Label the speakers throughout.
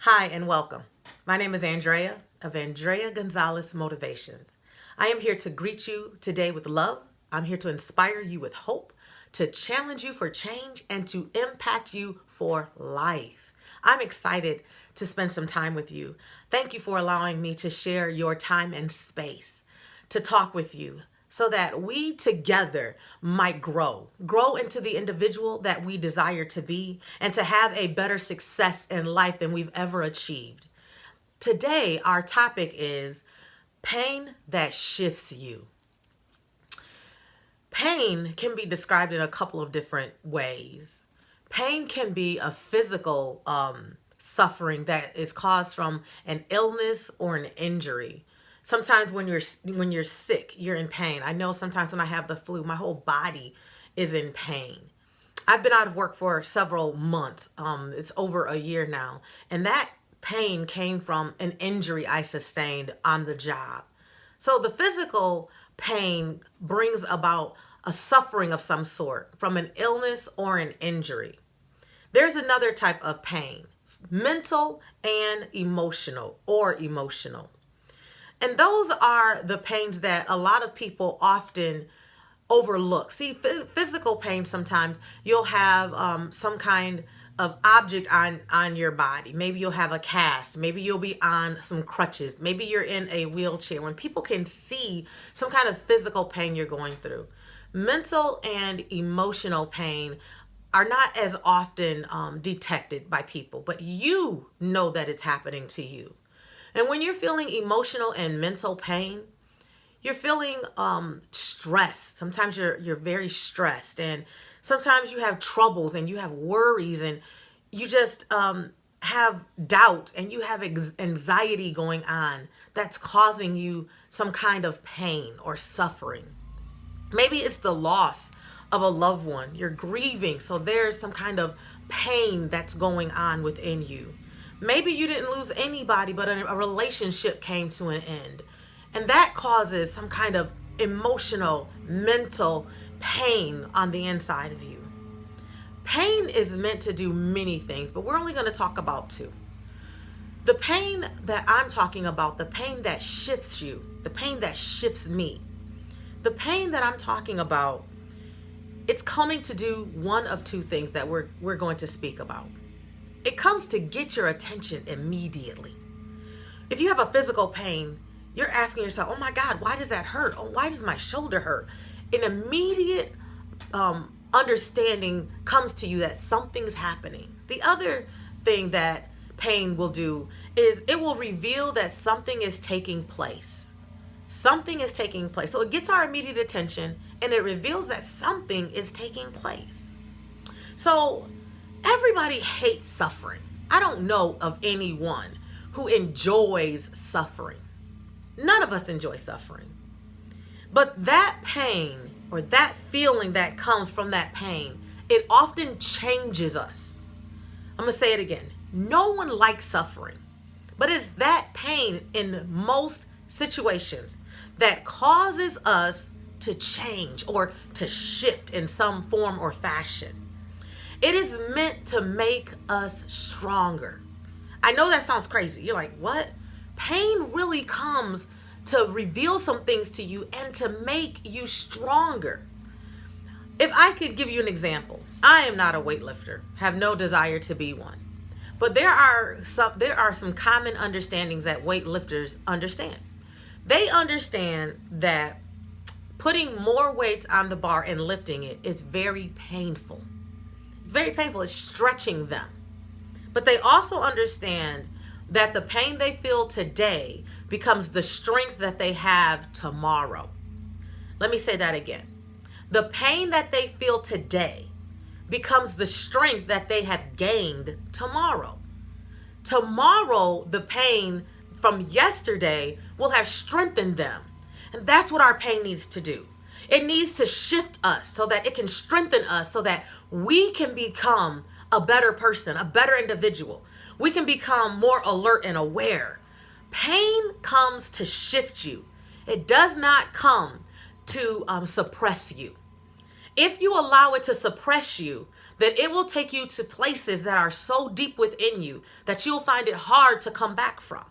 Speaker 1: Hi and welcome. My name is Andrea of Andrea Gonzalez Motivations. I am here to greet you today with love. I'm here to inspire you with hope, to challenge you for change, and to impact you for life. I'm excited to spend some time with you. Thank you for allowing me to share your time and space to talk with you so that we together might grow into the individual that we desire to be, and to have a better success in life than we've ever achieved. Today, our topic is pain that shifts you. Pain can be described in a couple of different ways. Pain can be a physical suffering that is caused from an illness or an injury. Sometimes when you're sick, you're in pain. I know sometimes when I have the flu, my whole body is in pain. I've been out of work for several months. It's over a year now, and that pain came from an injury I sustained on the job. So the physical pain brings about a suffering of some sort from an illness or an injury. There's another type of pain, mental and emotional. And those are the pains that a lot of people often overlook. See, physical pain, sometimes you'll have some kind of object on your body. Maybe you'll have a cast. Maybe you'll be on some crutches. Maybe you're in a wheelchair. When people can see some kind of physical pain you're going through. Mental and emotional pain are not as often detected by people, but you know that it's happening to you. And when you're feeling emotional and mental pain, you're feeling stressed. Sometimes you're very stressed, and sometimes you have troubles and you have worries, and you just have doubt and you have anxiety going on that's causing you some kind of pain or suffering. Maybe it's the loss of a loved one. You're grieving, so there's some kind of pain that's going on within you. Maybe you didn't lose anybody, but a relationship came to an end. And that causes some kind of emotional, mental pain on the inside of you. Pain is meant to do many things, but we're only going to talk about two. The pain that I'm talking about, the pain that shifts you, the pain that shifts me, the pain that I'm talking about, it's coming to do one of two things that we're going to speak about. It comes to get your attention immediately. If you have a physical pain, you're asking yourself, oh my God, why does that hurt? Oh, why does my shoulder hurt? An immediate understanding comes to you that something's happening. The other thing that pain will do is it will reveal that something is taking place. Something is taking place. So it gets our immediate attention and it reveals that something is taking place. So everybody hates suffering. I don't know of anyone who enjoys suffering. None of us enjoy suffering. But that pain or that feeling that comes from that pain, it often changes us. I'm going to say it again. No one likes suffering. But it's that pain in most situations that causes us to change or to shift in some form or fashion. It is meant to make us stronger. I know that sounds crazy. You're like, what? Pain really comes to reveal some things to you and to make you stronger. If I could give you an example, I am not a weightlifter, have no desire to be one. But there are some common understandings that weightlifters understand. They understand that putting more weights on the bar and lifting it is very painful. It's very painful. It's stretching them. But they also understand that the pain they feel today becomes the strength that they have tomorrow. Let me say that again. The pain that they feel today becomes the strength that they have gained tomorrow. Tomorrow, the pain from yesterday will have strengthened them. And that's what our pain needs to do. It needs to shift us so that it can strengthen us so that we can become a better person, a better individual. We can become more alert and aware. Pain comes to shift you. It does not come to suppress you. If you allow it to suppress you, that it will take you to places that are so deep within you that you'll find it hard to come back from.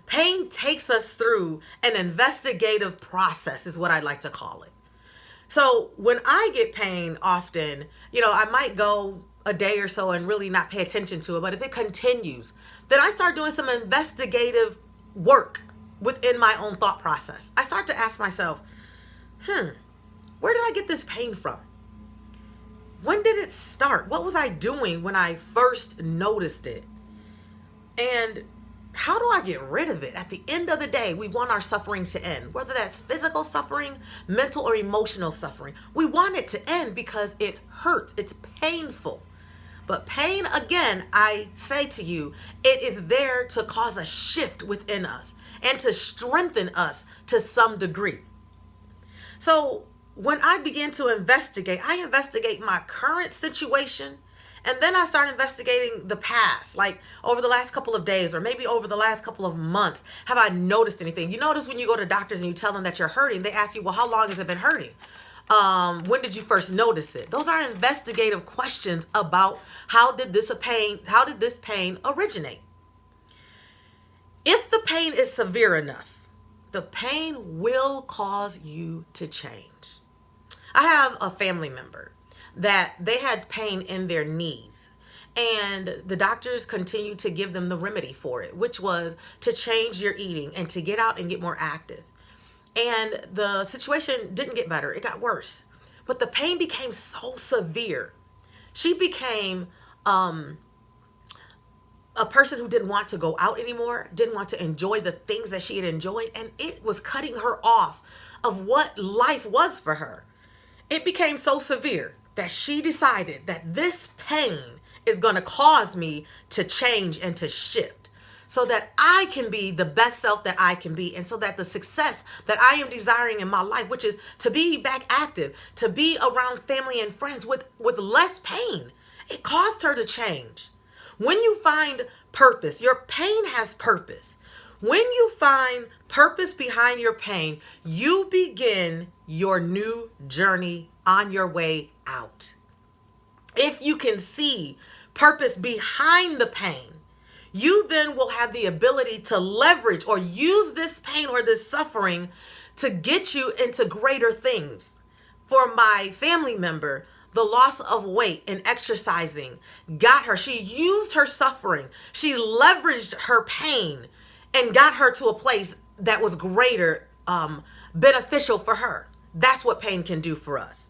Speaker 1: Pain takes us through an investigative process, is what I'd like to call it. So when I get pain, often, I might go a day or so and really not pay attention to it. But if it continues, then I start doing some investigative work within my own thought process. I start to ask myself, where did I get this pain from? When did it start? What was I doing when I first noticed it? And how do I get rid of it? At the end of the day, we want our suffering to end, whether that's physical suffering, mental or emotional suffering. We want it to end because it hurts. It's painful. But pain, again, I say to you, it is there to cause a shift within us and to strengthen us to some degree. So when I begin to investigate, I investigate my current situation. And then I start investigating the past, like over the last couple of days or maybe over the last couple of months. Have I noticed anything? You notice when you go to doctors and you tell them that you're hurting, they ask you, well, how long has it been hurting? When did you first notice it? Those are investigative questions about how did this pain originate? If the pain is severe enough, the pain will cause you to change. I have a family member that they had pain in their knees, and the doctors continued to give them the remedy for it, which was to change your eating and to get out and get more active. And the situation didn't get better. It got worse. But the pain became so severe. She became a person who didn't want to go out anymore, didn't want to enjoy the things that she had enjoyed, and it was cutting her off of what life was for her. It became so severe that she decided that this pain is going to cause me to change and to shift so that I can be the best self that I can be, and so that the success that I am desiring in my life, which is to be back active, to be around family and friends with less pain, it caused her to change. When you find purpose, your pain has purpose. When you find purpose behind your pain, you begin your new journey on your way out. If you can see purpose behind the pain, you then will have the ability to leverage or use this pain or this suffering to get you into greater things. For my family member, the loss of weight and exercising got her. She used her suffering. She leveraged her pain and got her to a place that was greater, beneficial for her. That's what pain can do for us.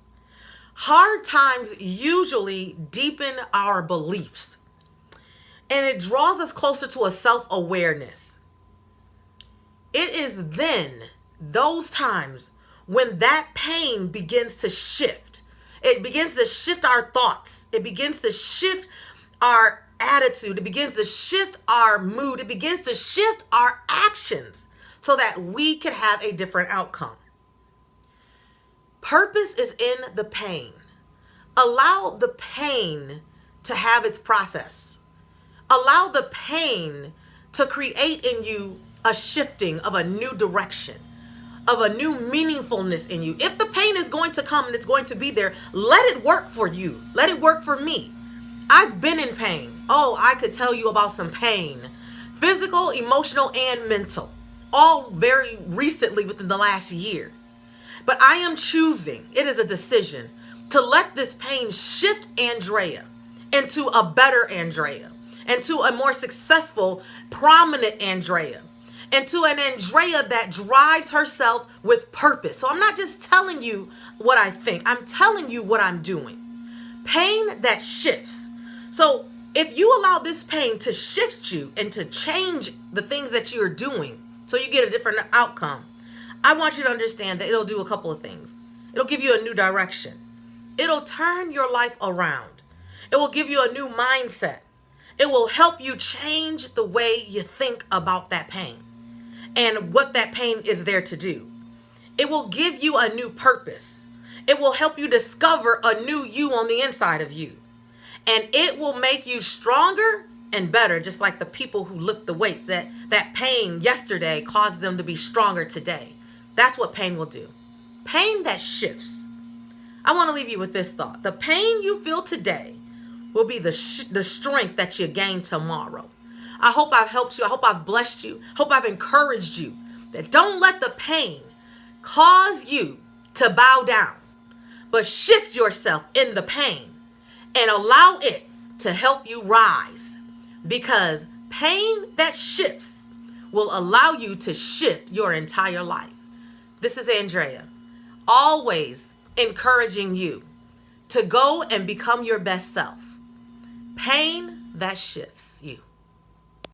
Speaker 1: Hard times usually deepen our beliefs, and it draws us closer to a self-awareness. It is then, those times, when that pain begins to shift. It begins to shift our thoughts. It begins to shift our attitude. It begins to shift our mood. It begins to shift our actions so that we can have a different outcome. Purpose is in the pain. Allow the pain to have its process. Allow the pain to create in you a shifting of a new direction, of a new meaningfulness in you. If the pain is going to come and it's going to be there, let it work for you. Let it work for me. I've been in pain. Oh, I could tell you about some pain, physical, emotional, and mental, all very recently within the last year. But I am choosing, it is a decision, to let this pain shift Andrea into a better Andrea, into a more successful, prominent Andrea, into an Andrea that drives herself with purpose. So I'm not just telling you what I think, I'm telling you what I'm doing. Pain that shifts. So if you allow this pain to shift you and to change the things that you're doing so you get a different outcome, I want you to understand that it'll do a couple of things. It'll give you a new direction. It'll turn your life around. It will give you a new mindset. It will help you change the way you think about that pain and what that pain is there to do. It will give you a new purpose. It will help you discover a new you on the inside of you. And it will make you stronger and better, just like the people who lift the weights. That pain yesterday caused them to be stronger today. That's what pain will do. Pain that shifts. I want to leave you with this thought. The pain you feel today will be the strength that you gain tomorrow. I hope I've helped you. I hope I've blessed you. Hope I've encouraged you that don't let the pain cause you to bow down, but shift yourself in the pain and allow it to help you rise, because pain that shifts will allow you to shift your entire life. This is Andrea, always encouraging you to go and become your best self. Pain that shifts you.